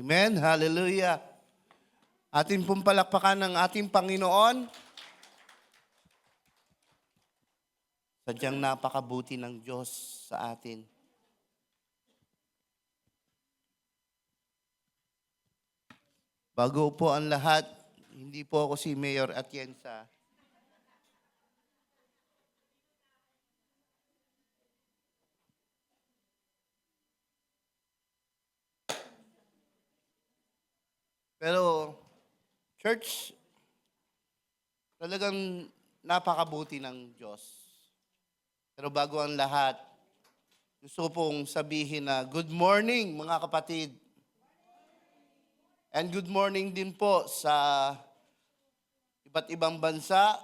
Amen. Hallelujah. Atin pong palakpakan ng ating Panginoon. Sadyang napakabuti ng Diyos sa atin. Bago po ang lahat, hindi po ako si Mayor Atienza. Pero, church, talagang napakabuti ng Diyos. Pero bago ang lahat, gusto pong sabihin na good morning mga kapatid. And good morning din po sa iba't ibang bansa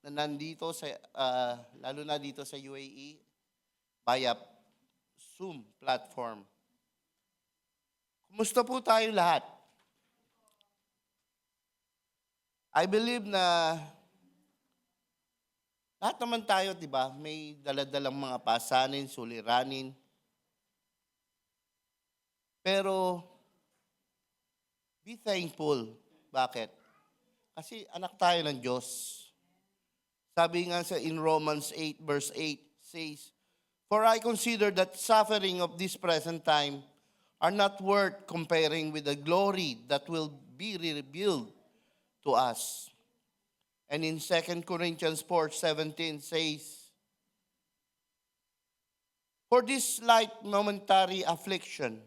na nandito, lalo na dito sa UAE, via Zoom platform. Kumusta po tayo lahat? I believe na lahat naman tayo, di ba, may daladalang mga pasanin, suliranin. Pero, be thankful. Bakit? Kasi anak tayo ng Diyos. Sabi nga in Romans 8 verse 8 says, "For I consider that suffering of this present time are not worth comparing with the glory that will be revealed to us." And in 2 Corinthians 4:17 says, "For this light momentary affliction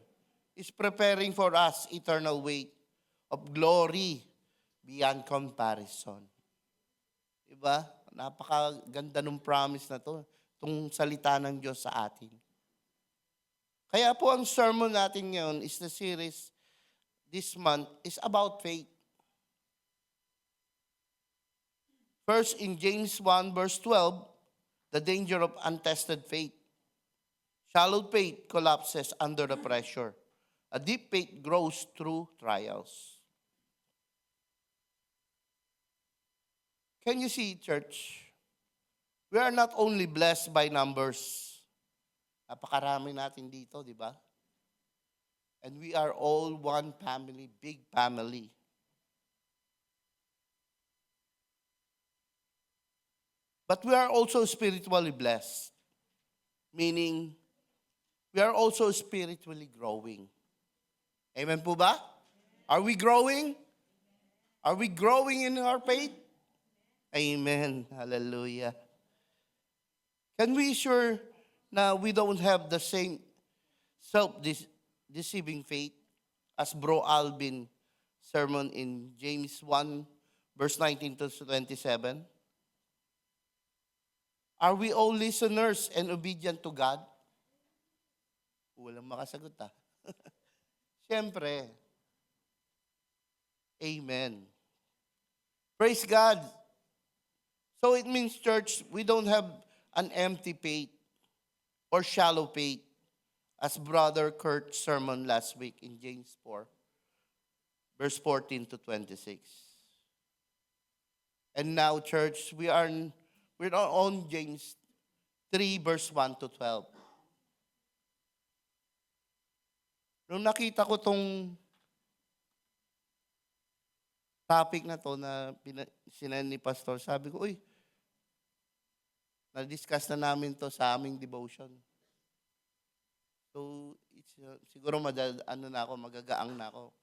is preparing for us eternal weight of glory beyond comparison." Diba? Napakaganda ng promise na to, itong salita ng Diyos sa atin. Kaya po ang sermon natin ngayon is the series this month is about faith. First, in James 1 verse 12, the danger of untested faith. Shallow faith collapses under the pressure. A deep faith grows through trials. Can you see, church? We are not only blessed by numbers. Napakarami natin dito, di ba? And we are all one family, big family. But we are also spiritually blessed, meaning we are also spiritually growing. Amen po ba? Are we growing? Are we growing in our faith? Amen. Hallelujah. Can we sure na we don't have the same self-deceiving faith as Bro Alvin sermon in James 1 verse 19 to 27? Are we all listeners and obedient to God? Walang makasagot Siyempre. Amen. Praise God. So it means, church, we don't have an empty faith or shallow faith as Brother Kurt's sermon last week in James 4, verse 14 to 26. And now, church, we're on James 3, verse 1 to 12. Nung nakita ko tong topic na to na sinend ni Pastor, sabi ko, na-discuss na namin to sa aming devotion. So, siguro magagaang na ako.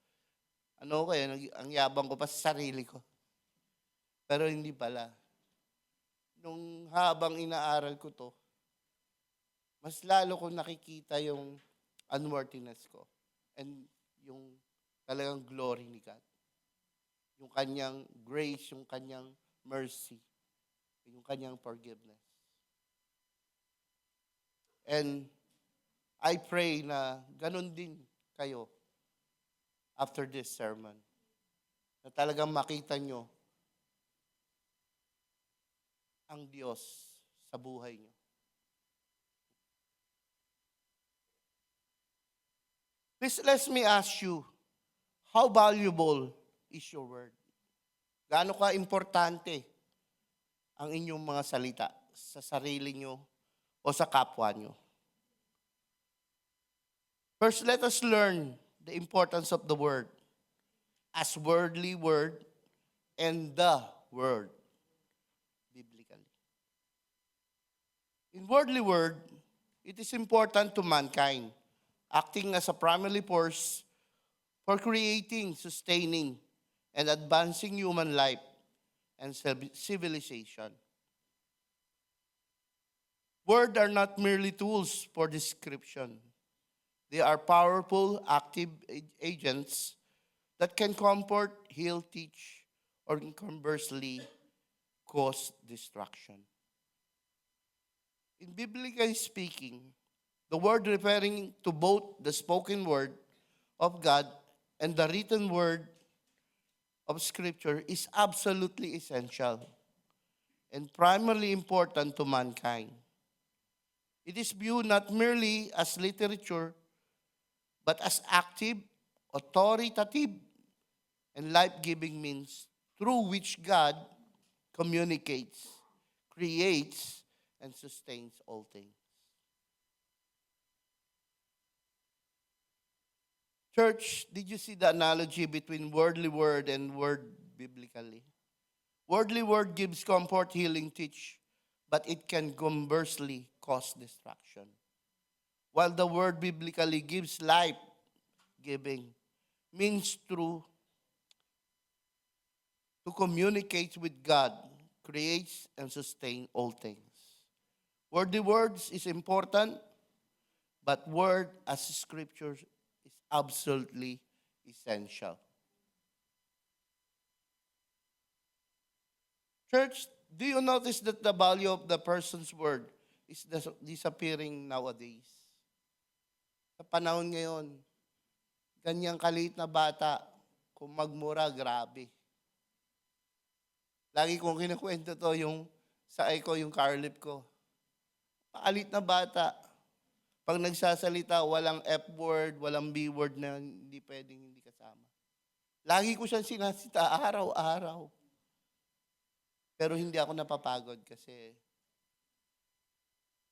Ang yabang ko pa sa sarili ko. Pero hindi pala. Nung habang inaaral ko to, mas lalo ko nakikita yung unworthiness ko and yung talagang glory ni God. Yung kanyang grace, yung kanyang mercy, yung kanyang forgiveness. And I pray na ganun din kayo after this sermon. Na talagang makita nyo ang Diyos sa buhay nyo. Please let me ask you, how valuable is your word? Gaano ka importante ang inyong mga salita sa sarili nyo o sa kapwa nyo? First, let us learn the importance of the word as worldly word and the word biblically. In worldly word, it is important to mankind, acting as a primary force for creating, sustaining, and advancing human life and civilization. Words are not merely tools for description. They are powerful, active agents that can comfort, heal, teach, or conversely cause destruction. In biblically speaking, the word referring to both the spoken word of God and the written word of Scripture is absolutely essential and primarily important to mankind. It is viewed not merely as literature, but as active, authoritative, and life-giving means through which God communicates, creates, and sustains all things. Church, did you see the analogy between worldly word and word biblically? Worldly word gives comfort, healing, teach, but it can conversely cause destruction. While the word biblically gives life, giving, means through to communicate with God, creates and sustain all things. Worldly words is important, but word as scripture is absolutely essential. Church, do you notice that the value of the person's word is disappearing nowadays? Sa panahon ngayon, ganyang kaliit na bata, kung magmura, grabe. Lagi kong kinakwento to yung sa ko, yung car lip ko. Pakalit na bata. Pag nagsasalita, walang F word, walang B word na hindi pwedeng hindi kasama. Lagi ko siyang sinasita araw-araw. Pero hindi ako napapagod kasi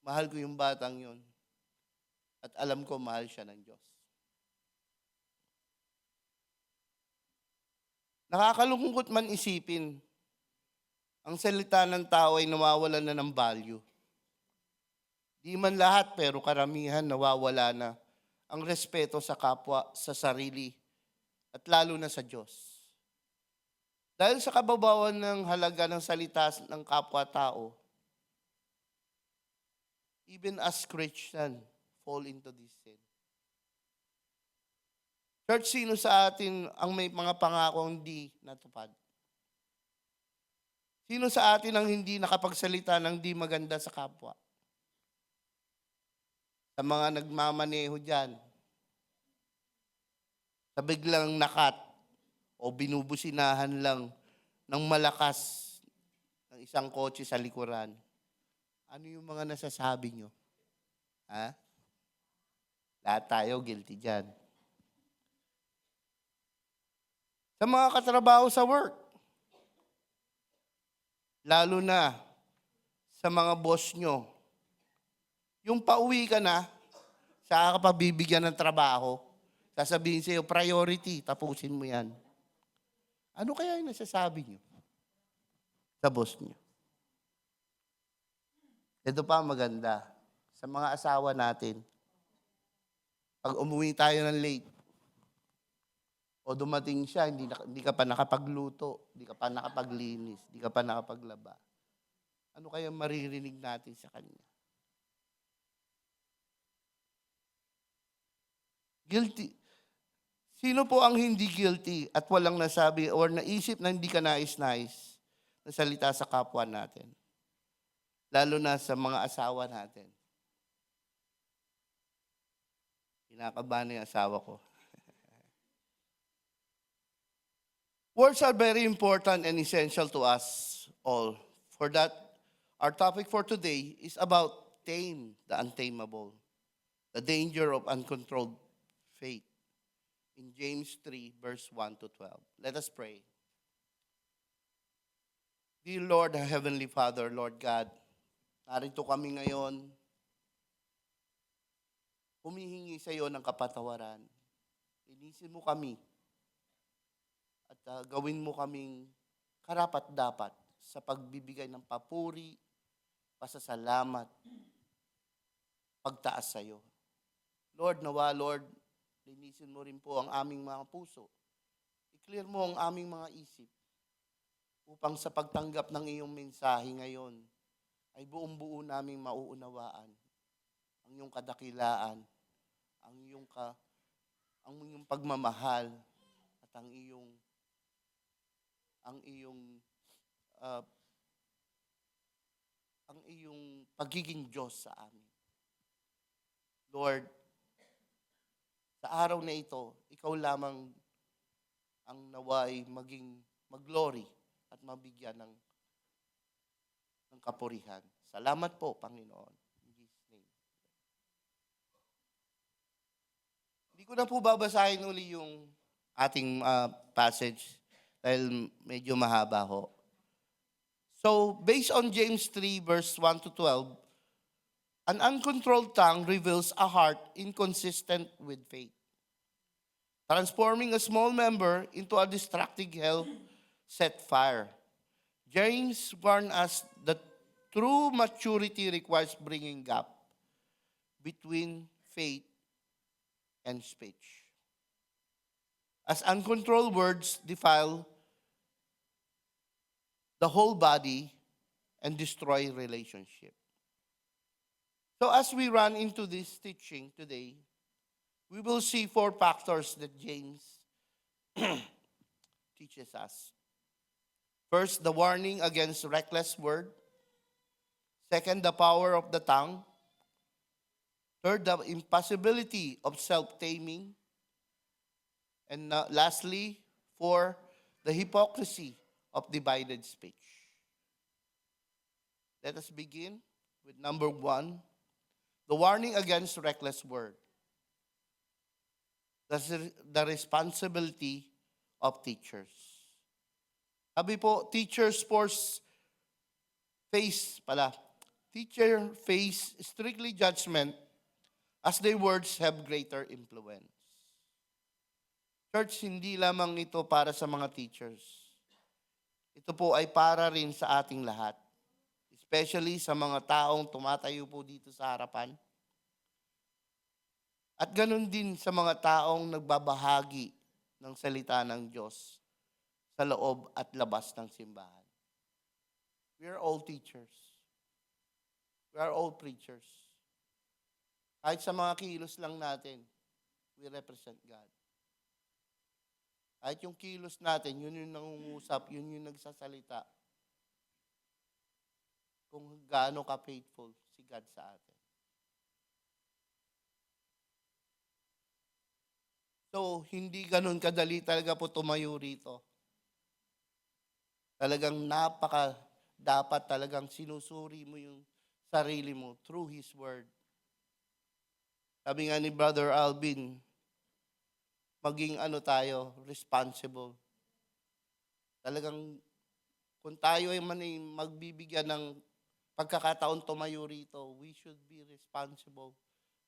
mahal ko yung batang yun. At alam ko mahal siya ng Diyos. Nakakalungkot man isipin, ang salita ng tao ay nawawalan na ng value. Di man lahat, pero karamihan nawawala na ang respeto sa kapwa, sa sarili, at lalo na sa Diyos. Dahil sa kababawan ng halaga ng salita ng kapwa-tao, even as Christian, fall into this sin. Church, sino sa atin ang may mga pangakong hindi natupad? Sino sa atin ang hindi nakapagsalita ng di maganda sa kapwa? Sa mga nagmamaneho dyan, sa biglang nakat o binubusinahan lang ng malakas ng isang kotse sa likuran, ano yung mga nasasabi nyo? Ha? Lahat tayo guilty dyan. Sa mga katrabaho sa work, lalo na sa mga boss nyo, yung pauwi ka na, saka ka pa bibigyan ng trabaho, sasabihin sa'yo, priority, tapusin mo yan. Ano kaya yung nasasabi nyo sa boss nyo? Ito pa maganda, sa mga asawa natin, pag umuwi tayo ng late, o dumating siya, hindi ka pa nakapagluto, hindi ka pa nakapaglinis, hindi ka pa nakapaglaba. Ano kaya maririnig natin sa kanya? Guilty. Sino po ang hindi guilty at walang nasabi or naisip na hindi ka nais-nais na salita sa kapwa natin? Lalo na sa mga asawa natin. Kinakabahan na yung asawa ko. Words are very important and essential to us all. For that, our topic for today is about tame the untamable, the danger of uncontrolled faith. In James 3, verse 1 to 12. Let us pray. Dear Lord, Heavenly Father, Lord God, narito kami ngayon, humihingi sa iyo ng kapatawaran. Linisin mo kami at gawin mo kaming karapat-dapat sa pagbibigay ng papuri, pasasalamat, pagtaas sa iyo. Lord, nawa, Lord, linisin mo rin po ang aming mga puso. I-clear mo ang aming mga isip upang sa pagtanggap ng iyong mensahe ngayon ay buong-buo naming mauunawaan ang iyong kadakilaan, ang iyong pagmamahal at ang iyong ah, ang iyong pagiging Diyos sa amin. Lord, sa araw na ito, ikaw lamang ang naway maging maglory at mabigyan ng kapurihan. Salamat po, Panginoon. In Jesus' name. Hindi ko na po babasahin uli yung ating passage dahil medyo mahaba ho. So, based on James 3 verse 1 to 12, an uncontrolled tongue reveals a heart inconsistent with faith, transforming a small member into a destructive hell set fire. James warned us that true maturity requires bringing gap between faith and speech, as uncontrolled words defile the whole body and destroy relationship. So as we run into this teaching today, we will see 4 factors that James teaches us. First, the warning against reckless word. Second, the power of the tongue. Third, the impossibility of self-taming. And lastly, 4, the hypocrisy of divided speech. Let us begin with number 1, the warning against reckless word. The responsibility of teachers. Sabi po, teacher face strictly judgment as their words have greater influence. Church, hindi lamang ito para sa mga teachers. Ito po ay para rin sa ating lahat. Especially sa mga taong tumatayo po dito sa harapan. At ganun din sa mga taong nagbabahagi ng salita ng Diyos sa loob at labas ng simbahan. We are all teachers. We are all preachers. Kahit sa mga kilos lang natin, we represent God. Kahit yung kilos natin, yun yung nangungusap, yun yung nagsasalita. Kung gaano ka-faithful si God sa atin. So, hindi ganun kadali talaga po tumayo rito. Talagang dapat talagang sinusuri mo yung sarili mo through His Word. Sabi nga ni Brother Alvin, maging responsible. Talagang kung tayo ay magbibigyan ng pagkakataon tumayo rito, we should be responsible.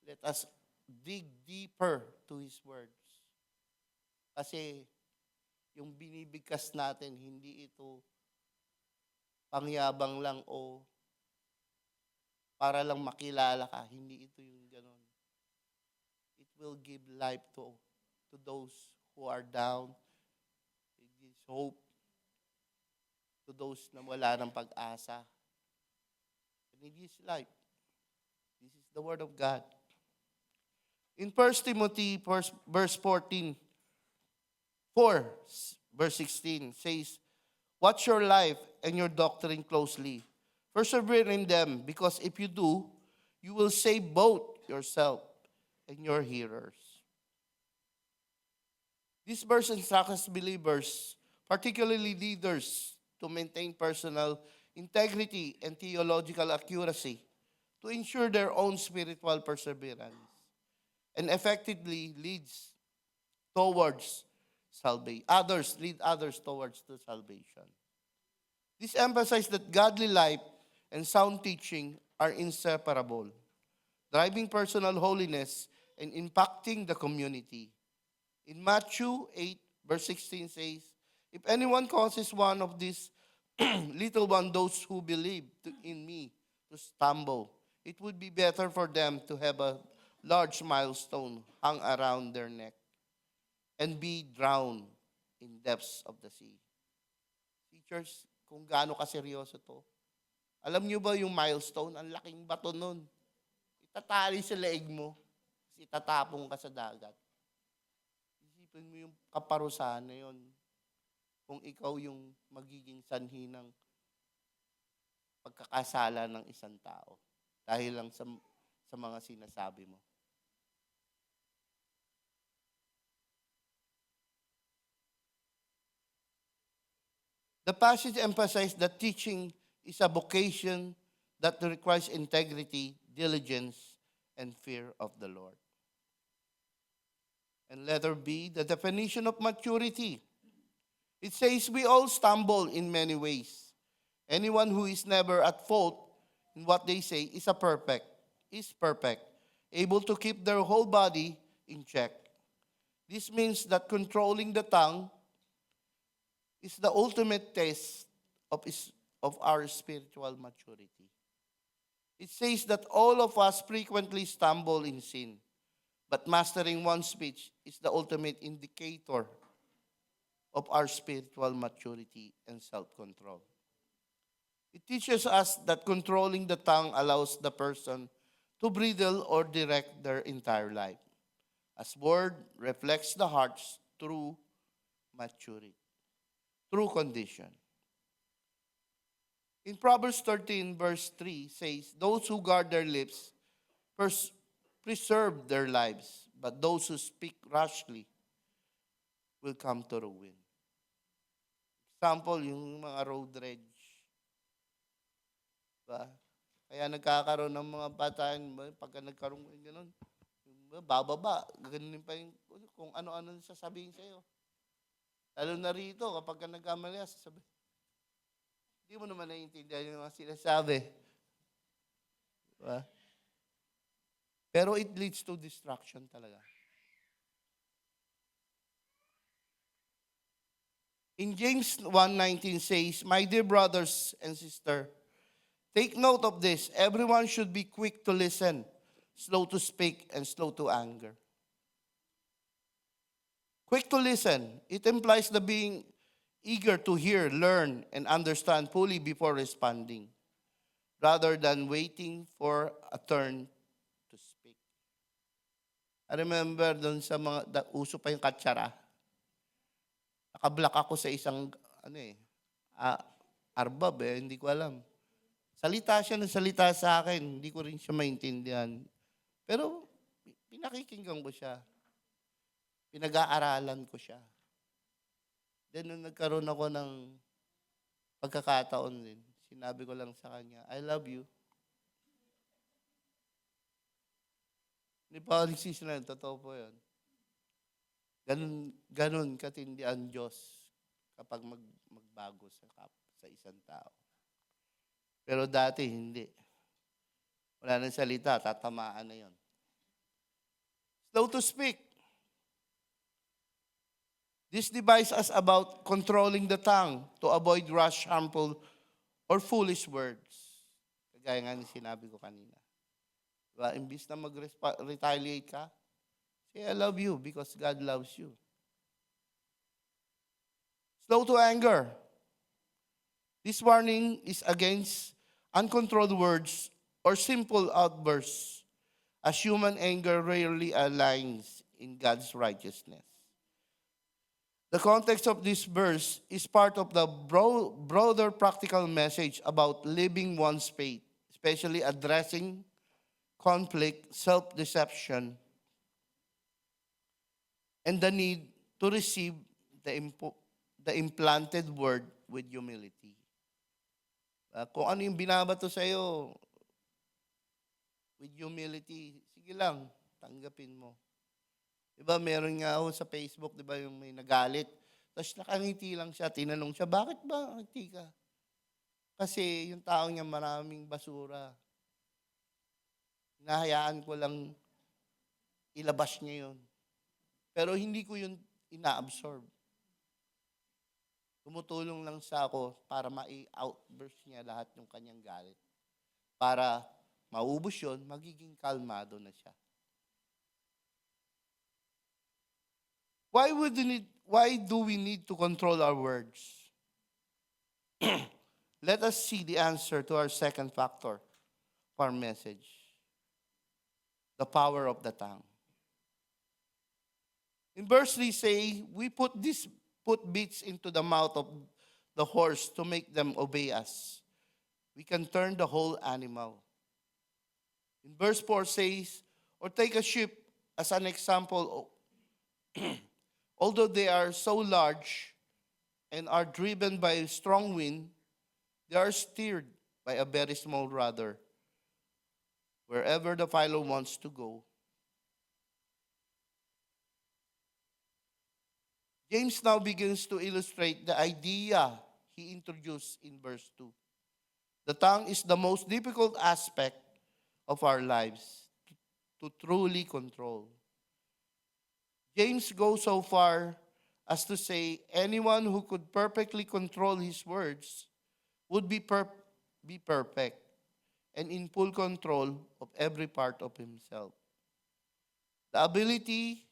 Let us dig deeper to His words. Kasi yung binibigkas natin, hindi ito pangyabang lang o para lang makilala ka. Hindi ito yung ganon. It will give life to those who are down. It gives hope to those na wala ng pag-asa. And it gives life. This is the Word of God. In 1 Timothy verse 14, 4, verse 16 says, watch your life and your doctrine closely. Persevere in them, because if you do, you will save both yourself and your hearers. This verse instructs believers, particularly leaders, to maintain personal integrity and theological accuracy to ensure their own spiritual perseverance and effectively leads towards salvation. Lead others towards the salvation. This emphasizes that godly life and sound teaching are inseparable, driving personal holiness and impacting the community. In Matthew 8, verse 16 says, if anyone causes one of these little one, those who believe in me, to stumble, it would be better for them to have a large milestone hung around their neck and be drowned in depths of the sea. Teachers, kung gaano kaseryoso to. Alam niyo ba yung milestone? Ang laking bato nun. Itatali sa leeg mo, kasi itatapong ka sa dagat. Isipin mo yung kaparusahan na yun kung ikaw yung magiging sanhi ng pagkakasala ng isang tao dahil lang sa mga sinasabi mo. The passage emphasizes that teaching is a vocation that requires integrity, diligence, and fear of the Lord. And letter B, the definition of maturity. It says we all stumble in many ways. Anyone who is never at fault in what they say is perfect, able to keep their whole body in check. This means that controlling the tongue is the ultimate test of our spiritual maturity. It says that all of us frequently stumble in sin, but mastering one's speech is the ultimate indicator of our spiritual maturity and self-control. It teaches us that controlling the tongue allows the person to bridle or direct their entire life, as word reflects the heart's true maturity, true condition. In Proverbs 13, verse 3 says, those who guard their lips preserve their lives, but those who speak rashly will come to ruin. Example, yung mga road rage. Diba? Kaya nagkakaroon ng mga batayan, pagka nagkaroon ng gano'n, bababa, gano'n pa yung, kung ano-ano sasabihin sa'yo. Lalo na rito, kapag nagkamali, sasabihin, hindi mo naman naiintindihan yung mga sinasabi. Diba? Pero it leads to distraction talaga. In James 1:19 says, my dear brothers and sisters, take note of this. Everyone should be quick to listen, slow to speak, and slow to anger. Quick to listen. It implies the being eager to hear, learn, and understand fully before responding, rather than waiting for a turn to speak. I remember doon sa mga, uso pa yung katsara. Nakablock ako sa isang, arbab hindi ko alam. Salita siya ng salita sa akin, hindi ko rin siya maintindihan. Pero pinakikinggan ko siya. Pinag-aaralan ko siya. Then nung nagkaroon ako ng pagkakataon din, sinabi ko lang sa kanya, I love you. Hindi pa ako nagsisinan, totoo po yun. Ganun katindi ang Diyos kapag magbago sa isang tao. Pero dati hindi. Wala nang salita, tatamaan na yon. Slow to speak. This device us about controlling the tongue to avoid rash, harmful, or foolish words. Kagaya nga ni sinabi ko kanina. Diba? Imbis na mag-retaliate ka, say, I love you because God loves you. Slow to anger. This warning is against uncontrolled words or simple outbursts, as human anger rarely aligns in God's righteousness. The context of this verse is part of the broader practical message about living one's faith, especially addressing conflict, self-deception, and the need to receive the implanted word with humility. Kung ano yung binabato sa'yo, with humility, sige lang, tanggapin mo. Diba, meron nga ako sa Facebook, diba, yung may nagalit. Tapos nakangiti lang siya, tinanong siya, bakit ba ngiti ka? Kasi yung tao niya maraming basura. Hinahayaan ko lang ilabas niya yun. Pero hindi ko yun ina-absorb. Tumutulong lang sa ako para ma-outburst niya lahat ng kanyang galit. Para maubos yun, magiging kalmado na siya. Why do we need to control our words? Let us see the answer to our second factor of our message. The power of the tongue. In verse 3 say, we put bits into the mouth of the horse to make them obey us. We can turn the whole animal. In verse 4 says, or take a ship as an example. Although they are so large and are driven by a strong wind, they are steered by a very small rudder. Wherever the pilot wants to go. James now begins to illustrate the idea he introduced in verse 2. The tongue is the most difficult aspect of our lives to truly control. James goes so far as to say anyone who could perfectly control his words would be perfect and in full control of every part of himself. The ability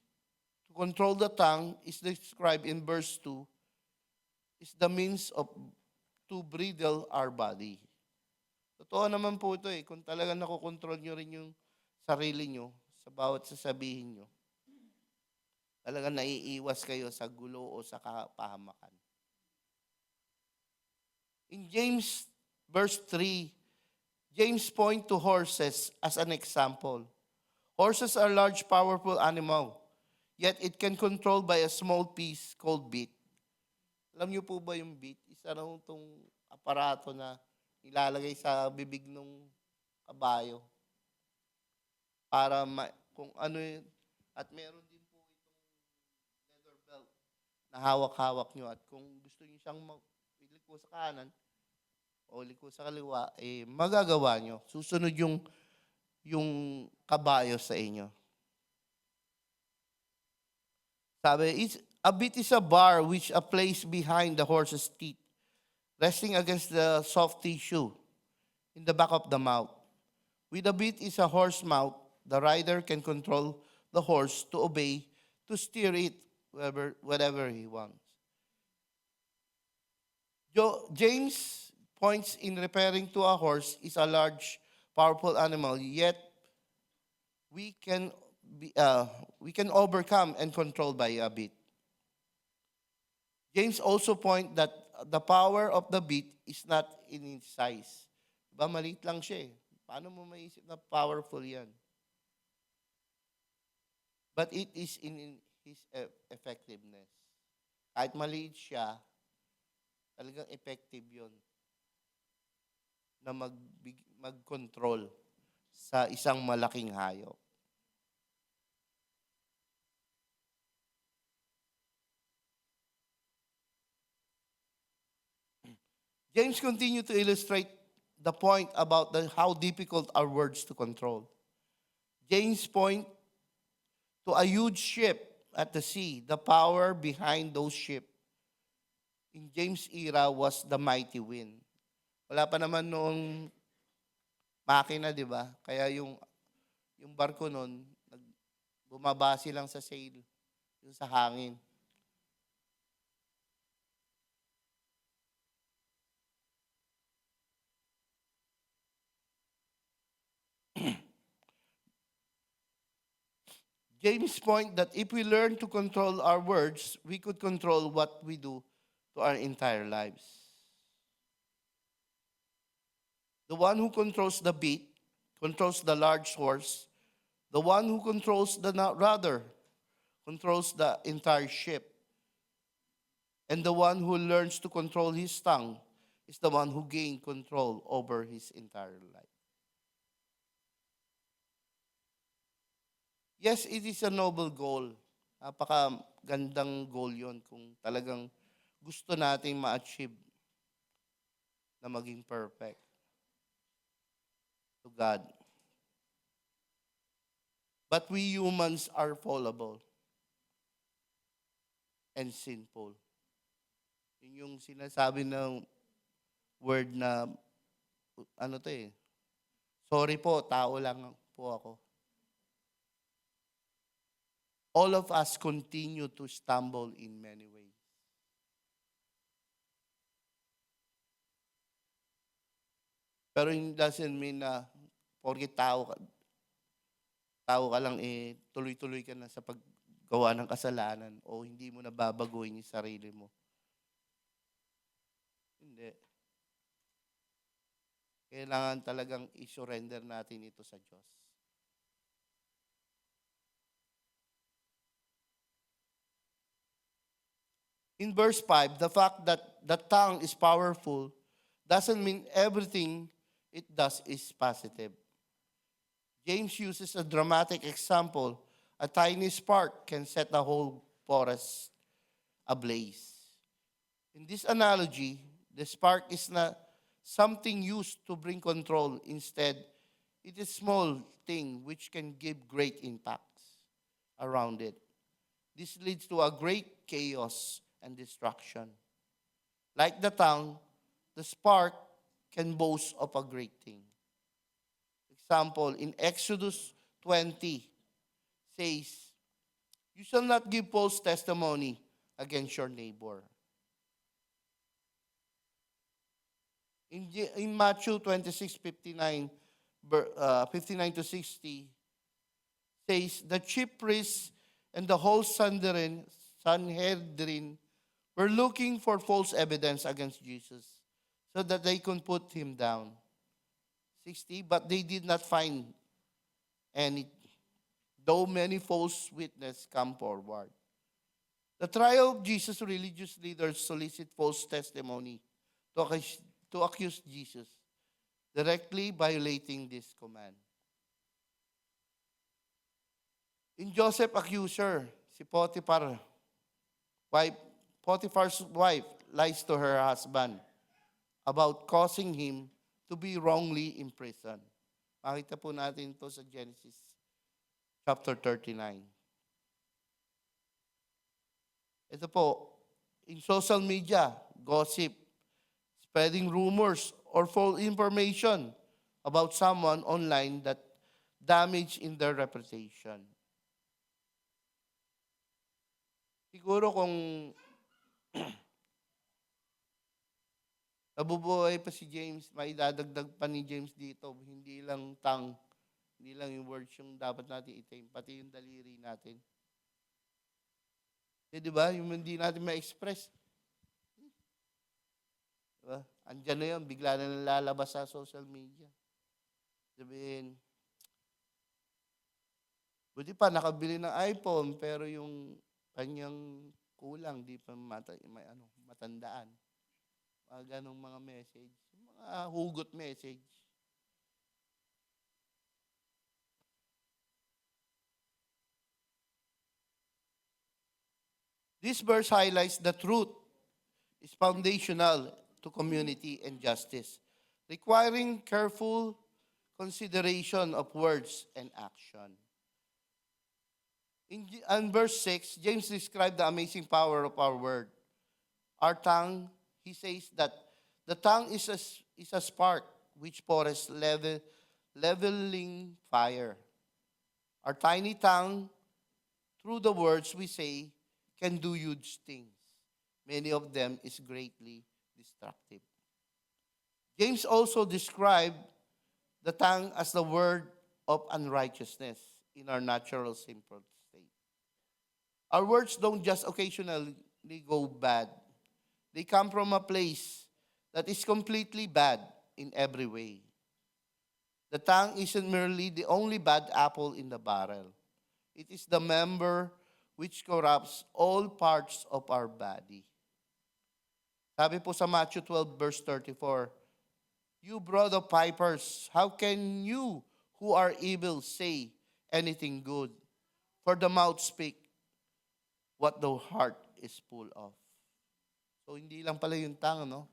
to control the tongue is described in verse 2 is the means of to bridle our body. Totoo naman po ito eh. Kung talagang nakokontrol nyo rin yung sarili nyo sa bawat sasabihin nyo, talagang naiiwas kayo sa gulo o sa kapahamakan. In James verse 3, James point to horses as an example. Horses are large, powerful animal, yet it can control by a small piece called bit. Alam niyo po ba yung bit? Isa na itong aparato na ilalagay sa bibig ng kabayo para kung ano yun. At meron din po itong leather belt na hawak-hawak nyo. At kung gusto nyo siyang iliko sa kanan o iliko sa kaliwa, magagawa nyo. Susunod yung kabayo sa inyo. Sabi, a bit is a bar which a place behind the horse's teeth, resting against the soft tissue in the back of the mouth. With a bit is a horse mouth. The rider can control the horse to obey, to steer it wherever he wants. James points in referring to a horse is a large, powerful animal, yet we can overcome and control by a bit. James also point that the power of the bit is not in its size. Diba, maliit lang siya eh. Paano mo maisip na powerful yan? But it is in his effectiveness. Kahit maliit siya, talagang effective yun na mag-control sa isang malaking hayop. James continued to illustrate the point about how difficult are words to control. James point to a huge ship at the sea. The power behind those ships in James' era was the mighty wind. Wala pa naman noong makina, di ba? Kaya yung barko noon, bumabase lang sa sail, yung sa hangin. James' point that if we learn to control our words, we could control what we do to our entire lives. The one who controls the bit controls the large horse. The one who controls the rudder controls the entire ship. And the one who learns to control his tongue is the one who gains control over his entire life. Yes, it is a noble goal. Napakagandang goal yon kung talagang gusto nating ma-achieve na maging perfect to God. But we humans are fallible. and sinful. Yun yung sinasabi ng word na, ano to eh, sorry po, tao lang po ako. All of us continue to stumble in many ways. Pero it doesn't mean na porke tao ka lang eh, tuloy-tuloy ka na sa paggawa ng kasalanan o hindi mo na babaguhin yung sarili mo. Hindi. Kailangan talagang i-surrender natin ito sa Diyos. In verse 5, the fact that the tongue is powerful doesn't mean everything it does is positive. James uses a dramatic example. A tiny spark can set a whole forest ablaze. In this analogy, the spark is not something used to bring control. Instead, it is a small thing which can give great impacts around it. This leads to a great chaos and destruction. Like the tongue, the spark can boast of a great thing. Example, in Exodus 20, says, "You shall not give false testimony against your neighbor." In Matthew 26:59, 59 to 60, says, "The chief priests and the whole Sanhedrin were looking for false evidence against Jesus so that they could put him down." 60, but they did not find any, though many false witnesses come forward. The trial of Jesus, religious leaders solicit false testimony to accuse Jesus, directly violating this command. In Joseph accuser, si Potiphar's wife lies to her husband about causing him to be wrongly imprisoned. Makita po natin ito sa Genesis chapter 39. Ito po, in social media, gossip, spreading rumors or false information about someone online that damage in their reputation. Siguro kung nabubuhay pa si James, may dadagdag pa ni James dito, hindi lang hindi lang yung words yung dapat natin itim, pati yung daliri natin. Di ba? Yung hindi natin ma-express. Diba? Andiyan na yun, bigla na lalabas sa social media. Sabihin, buti pa nakabili ng iPhone, pero yung kanyang kulang, di pa matandaan. Mga ganong mga message. Mga hugot message. This verse highlights the truth is foundational to community and justice, requiring careful consideration of words and action. In verse 6, James described the amazing power of our word. Our tongue, he says that the tongue is a spark which pours leveling fire. Our tiny tongue, through the words we say, can do huge things. Many of them is greatly destructive. James also described the tongue as the word of unrighteousness in our natural sinful state. Our words don't just occasionally go bad. They come from a place that is completely bad in every way. The tongue isn't merely the only bad apple in the barrel. It is the member which corrupts all parts of our body. Sabi po sa Matthew 12 verse 34, "You brood of vipers, how can you who are evil say anything good? For the mouth speak what the heart is full of." So hindi lang pala yung tongue, no?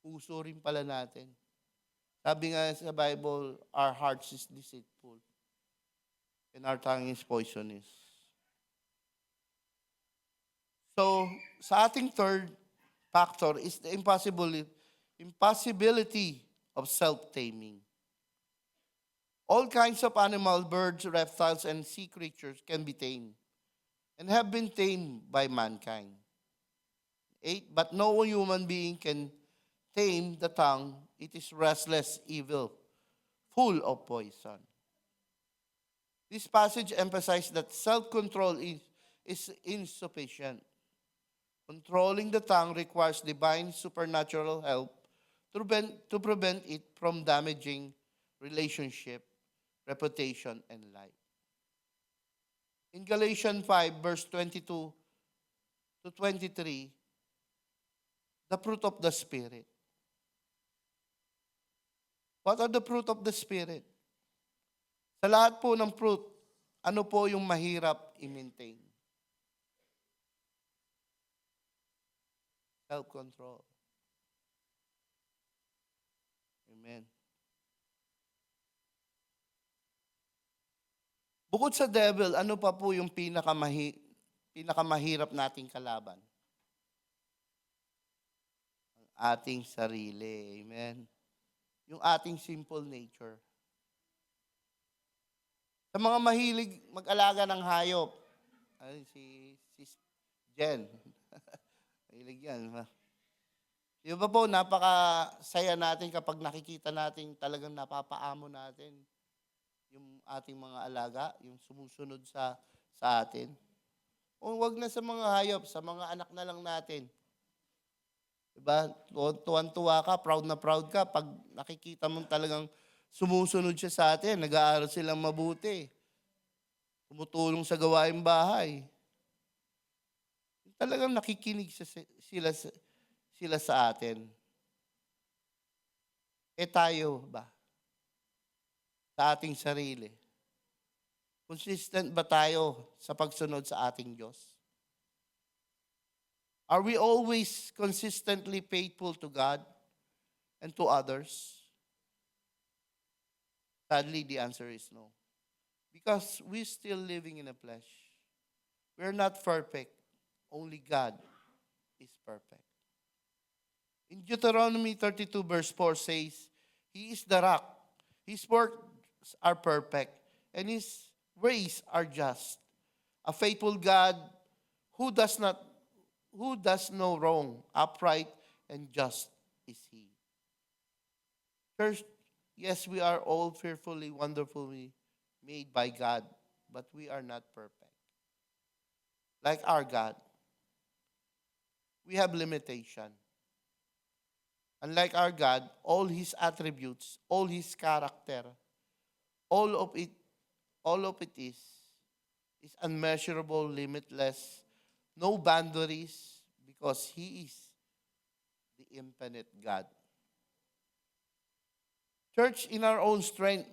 Puso rin pala natin. Sabi nga sa Bible, our hearts is deceitful and our tongue is poisonous. So, sa ating third factor is the impossibility of self-taming. All kinds of animals, birds, reptiles, and sea creatures can be tamed and have been tamed by mankind. 8, but no human being can tame the tongue. It is restless, evil, full of poison. This passage emphasizes that self-control is insufficient. Controlling the tongue requires divine supernatural help to prevent it from damaging relationship, reputation, and life. In Galatians 5, verse 22 to 23, the fruit of the Spirit. What are the fruit of the Spirit? Sa lahat po ng fruit, ano po yung mahirap i-maintain? Self-control. Amen. Bukod sa devil, ano pa po yung pinakamahirap nating kalaban? Ang ating sarili. Amen. Yung ating simple nature. Sa mga mahilig mag-alaga ng hayop, ay, si Jen, mahilig yan. Di ba po, napakasaya natin kapag nakikita natin talagang napapaamo natin yung ating mga alaga, yung sumusunod sa atin. O wag na sa mga hayop, sa mga anak na lang natin. Diba? Tuwan-tuwa ka, proud na proud ka pag nakikita mo talagang sumusunod siya sa atin, nag-aaral silang mabuti, tumutulong sa gawaing bahay. Talagang nakikinig sila sa atin. Eh tayo ba? Sa ating sarili. Consistent ba tayo sa pagsunod sa ating Diyos? Are we always consistently faithful to God and to others? Sadly, the answer is no. Because we're still living in the flesh. We're not perfect. Only God is perfect. In Deuteronomy 32 verse 4 says, He is the rock. His works are perfect, and His ways are just. A faithful God who does no wrong, upright and just is He. Church, yes, we are all fearfully, wonderfully made by God, but we are not perfect. Like our God, we have limitation. Unlike our God, all His attributes, all His character, all of it is unmeasurable, limitless, no boundaries, because He is the infinite God. Church, in our own strength,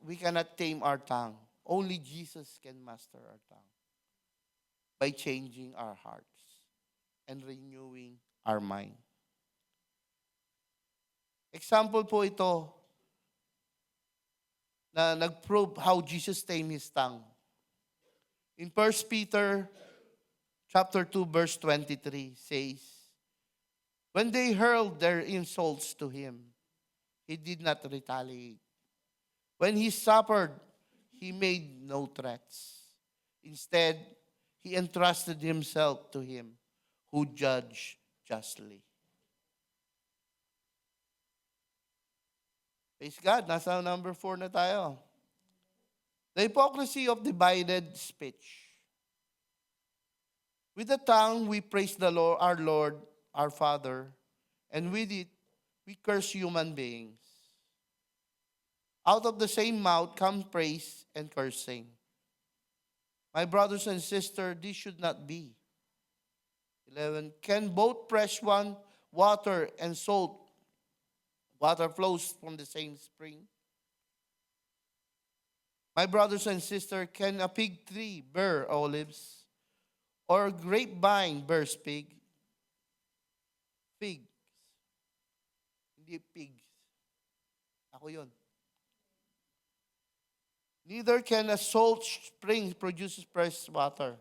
we cannot tame our tongue. Only Jesus can master our tongue by changing our hearts and renewing our mind. Example po ito na nag-prove how Jesus tamed His tongue. In 1 Peter chapter 2 verse 23 says, when they hurled their insults to Him, He did not retaliate. When He suffered, He made no threats. Instead, He entrusted Himself to Him who judged justly. Praise God, nasa number 4 na tayo. The hypocrisy of divided speech. With the tongue, we praise the Lord, our Father, and with it, we curse human beings. Out of the same mouth come praise and cursing. My brothers and sisters, this should not be. 11. Can both fresh water and salt water flows from the same spring? My brothers and sisters, can a fig tree bear olives? Or a grapevine bear figs? Figs. Hindi pigs. Ako yun. Neither can a salt spring produce fresh water.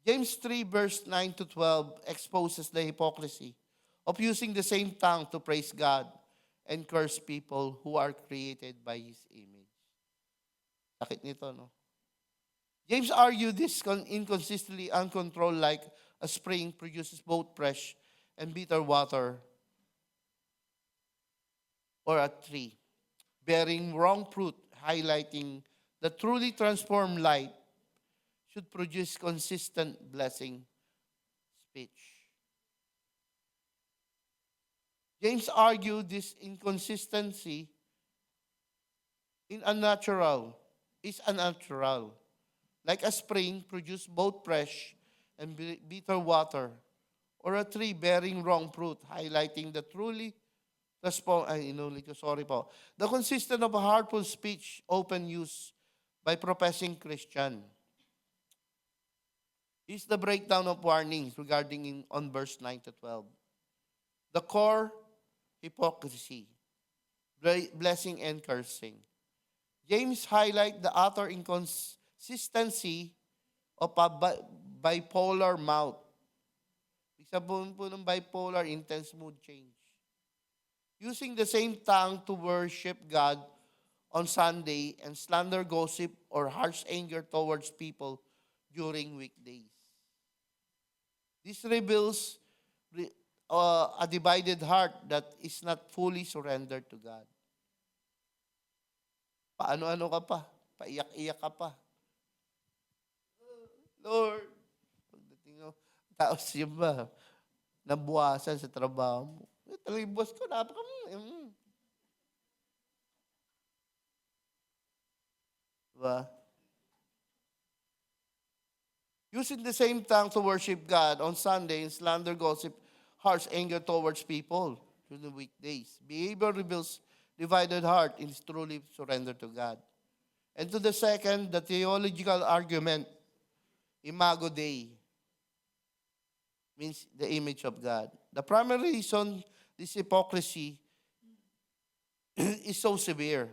James 3 verse 9 to 12 exposes the hypocrisy of using the same tongue to praise God and curse people who are created by His image. Sakit nito, no? James argued this inconsistently uncontrolled like a spring produces both fresh and bitter water, or a tree bearing wrong fruit, highlighting the truly transformed light should produce consistent blessing speech. James argued this inconsistency is unnatural. Like a spring produce both fresh and bitter water, or a tree bearing wrong fruit, highlighting the truly the consistent of a heartful speech, open use by professing Christian. Is the breakdown of warnings regarding on verse 9 to 12. The core, hypocrisy, blessing and cursing. James highlight the utter inconsistency of a bipolar mouth. Isa po ng bipolar, intense mood change. Using the same tongue to worship God on Sunday and slander, gossip, or harsh anger towards people during weekdays. This reveals a divided heart that is not fully surrendered to God. Paano-ano ka pa? Paiyak-iyak ka pa. Lord, pagdating mo, tapos yun ba, nabuwasan sa trabaho mo. Talagang boss ko, Diba? Using the same tongue to worship God on Sunday and slander, gossip, harsh anger towards people during the weekdays. Behavior reveals divided heart and is truly surrendered to God. And to the second, the theological argument, Imago Dei, means the image of God. The primary reason this hypocrisy is so severe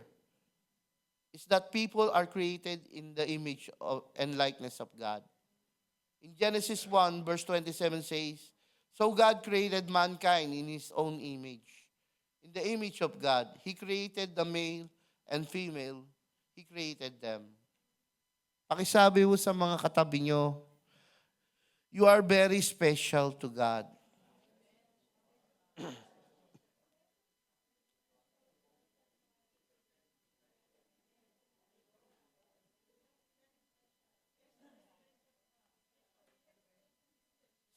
is that people are created in the image and likeness of God. In Genesis 1, verse 27 says, so God created mankind in His own image. In the image of God, He created the male and female. He created them. Pakisabi mo sa mga katabi nyo, you are very special to God.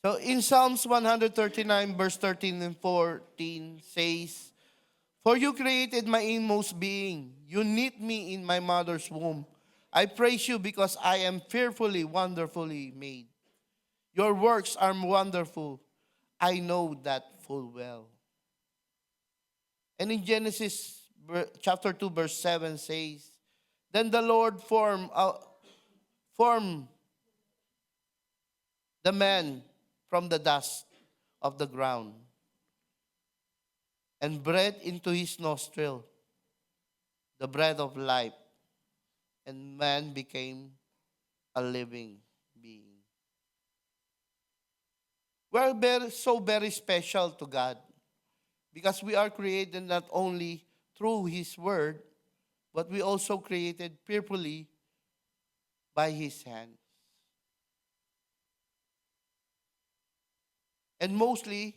So in Psalms 139 verse 13 and 14 says, for you created my inmost being. You knit me in my mother's womb. I praise you because I am fearfully, wonderfully made. Your works are wonderful. I know that full well. And in Genesis chapter 2 verse 7 says, then the Lord formed the man from the dust of the ground and breathed into his nostril the breath of life, and man became a living being. We're very special to God because we are created not only through His Word, but we also created fearfully by His hands. And mostly,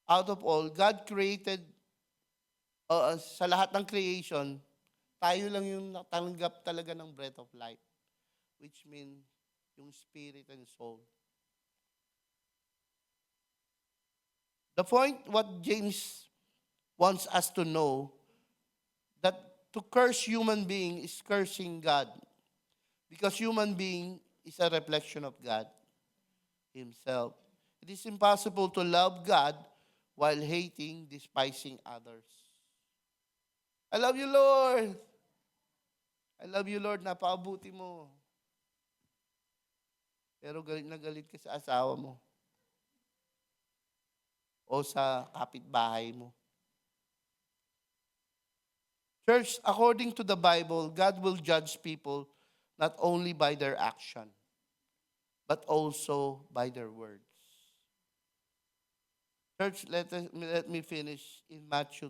out of all, God created, sa lahat ng creation, tayo lang yung natanggap talaga ng breath of life, which means yung spirit and soul. The point what James wants us to know, that to curse human being is cursing God, because human being is a reflection of God Himself. It is impossible to love God while hating, despising others. I love you, Lord. I love you, Lord. Napakabuti mo. Pero galit na galit ka sa asawa mo. O sa kapitbahay mo. Church, according to the Bible, God will judge people not only by their action, but also by their words. Church, let me finish in Matthew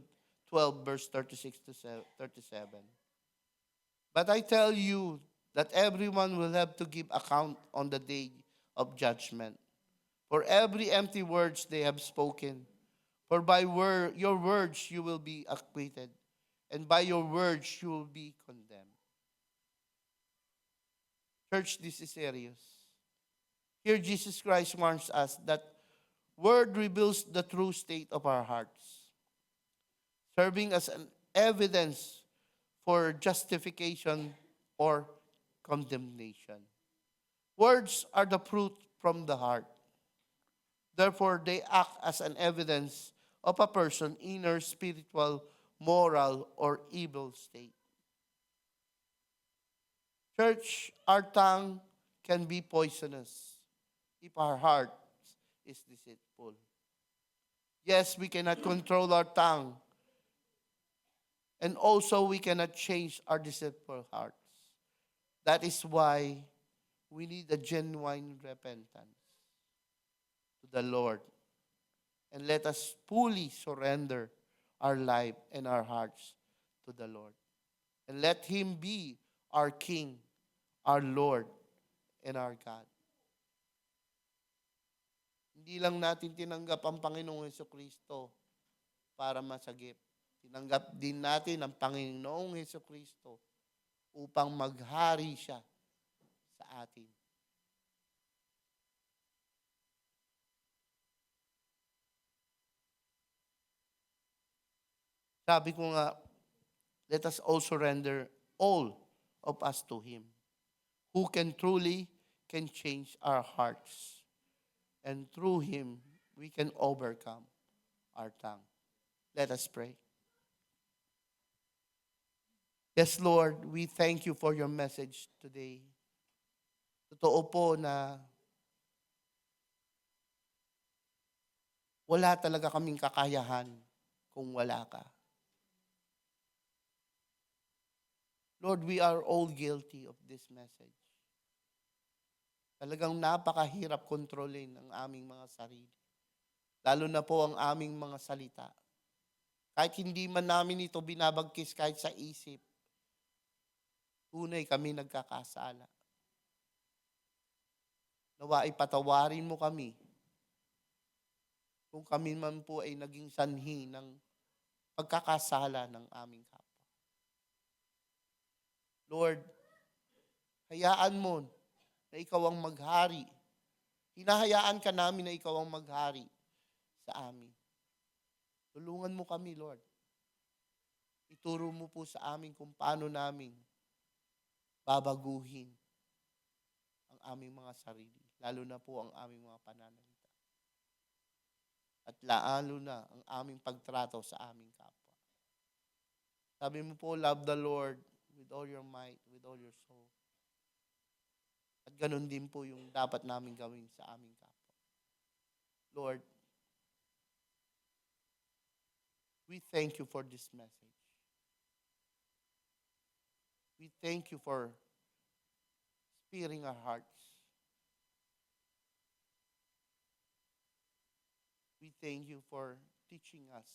12, verse 36 to 37. But I tell you that everyone will have to give account on the day of judgment for every empty words they have spoken. For by your words you will be acquitted, and by your words you will be condemned. Church, this is serious. Here Jesus Christ warns us that word reveals the true state of our hearts, serving as an evidence for justification or condemnation. Words are the fruit from the heart. Therefore, they act as an evidence of a person's inner spiritual, moral, or evil state. Church, our tongue can be poisonous if our heart is deceitful. Yes, we cannot control our tongue, and also we cannot change our deceitful hearts. That is why we need a genuine repentance to the Lord. And let us fully surrender our life and our hearts to the Lord. And let Him be our King, our Lord, and our God. Hindi lang natin tinanggap ang Panginoong Hesukristo para masagip. Tinanggap din natin ang Panginoong Hesukristo upang maghari siya sa atin. Sabi ko nga, let us also render all of us to Him, who can change our hearts. And through Him, we can overcome our tongue. Let us pray. Yes, Lord, we thank you for your message today. Totoo po na wala talaga kaming kakayahan kung wala ka. Lord, we are all guilty of this message. Talagang napakahirap kontrolin ang aming mga sarili. Lalo na po ang aming mga salita. Kahit hindi man namin ito binabagkis kahit sa isip, tunay kami nagkakasala. Nawa ipatawarin mo kami kung kami man po ay naging sanhi ng pagkakasala ng aming kapwa. Lord, hayaan mo na ikaw ang maghari. Hinahayaan ka namin na ikaw ang maghari sa amin. Tulungan mo kami, Lord. Ituro mo po sa amin kung paano namin babaguhin ang aming mga sarili, lalo na po ang aming mga pananalita. At lalo na ang aming pagtrato sa aming kapwa. Sabi mo po, love the Lord with all your might, with all your soul. At ganun din po yung dapat namin gawin sa aming kapwa. Lord, we thank you for this message. We thank you for spearing our hearts. We thank you for teaching us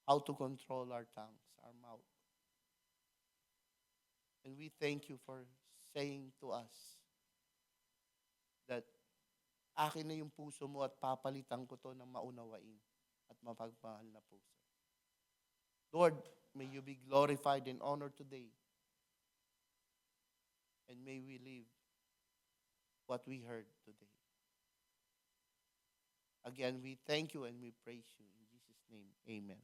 how to control our tongues, our mouth. And we thank you for saying to us that akin na yung puso mo at papalitan ko to ng maunawain at mapagmahal na puso. Lord, may you be glorified and honored today. And may we live what we heard today. Again, we thank you and we praise you. In Jesus' name, amen.